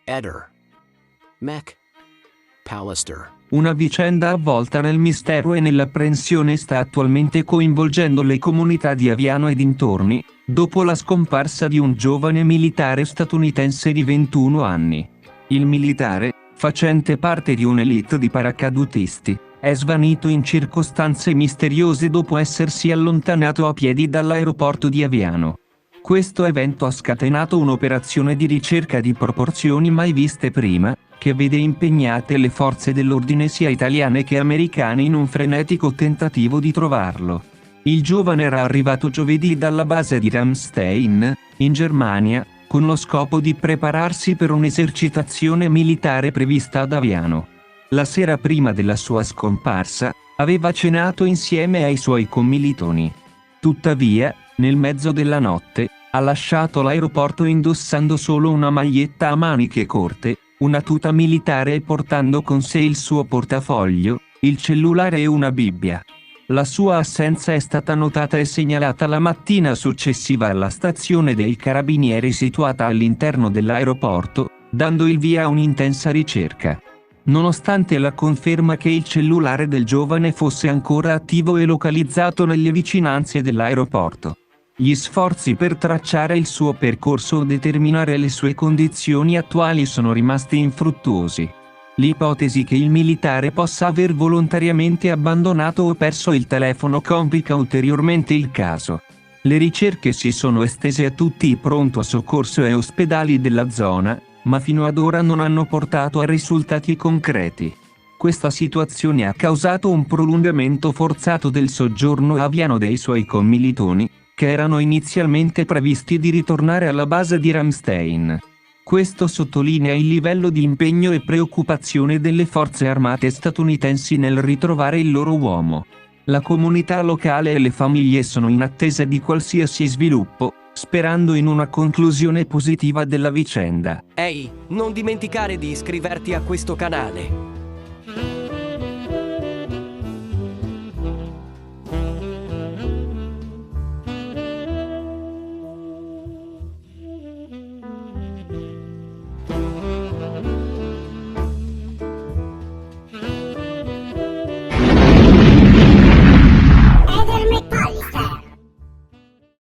Eder. McAllister. Una vicenda avvolta nel mistero e nell'apprensione sta attualmente coinvolgendo le comunità di Aviano e dintorni, dopo la scomparsa di un giovane militare statunitense di 21 anni. Il militare, facente parte di un'elite di paracadutisti, è svanito in circostanze misteriose dopo essersi allontanato a piedi dall'aeroporto di Aviano. Questo evento ha scatenato un'operazione di ricerca di proporzioni mai viste prima, che vede impegnate le forze dell'ordine sia italiane che americane in un frenetico tentativo di trovarlo. Il giovane era arrivato giovedì dalla base di Ramstein, in Germania, con lo scopo di prepararsi per un'esercitazione militare prevista ad Aviano. La sera prima della sua scomparsa, aveva cenato insieme ai suoi commilitoni. Tuttavia, nel mezzo della notte, ha lasciato l'aeroporto indossando solo una maglietta a maniche corte, una tuta militare e portando con sé il suo portafoglio, il cellulare e una Bibbia. La sua assenza è stata notata e segnalata la mattina successiva alla stazione dei carabinieri situata all'interno dell'aeroporto, dando il via a un'intensa ricerca. Nonostante la conferma che il cellulare del giovane fosse ancora attivo e localizzato nelle vicinanze dell'aeroporto, gli sforzi per tracciare il suo percorso o determinare le sue condizioni attuali sono rimasti infruttuosi. L'ipotesi che il militare possa aver volontariamente abbandonato o perso il telefono complica ulteriormente il caso. Le ricerche si sono estese a tutti i pronto soccorso e ospedali della zona, ma fino ad ora non hanno portato a risultati concreti. Questa situazione ha causato un prolungamento forzato del soggiorno a Aviano dei suoi commilitoni, che erano inizialmente previsti di ritornare alla base di Ramstein. Questo sottolinea il livello di impegno e preoccupazione delle forze armate statunitensi nel ritrovare il loro uomo. La comunità locale e le famiglie sono in attesa di qualsiasi sviluppo, sperando in una conclusione positiva della vicenda. Ehi, non dimenticare di iscriverti a questo canale.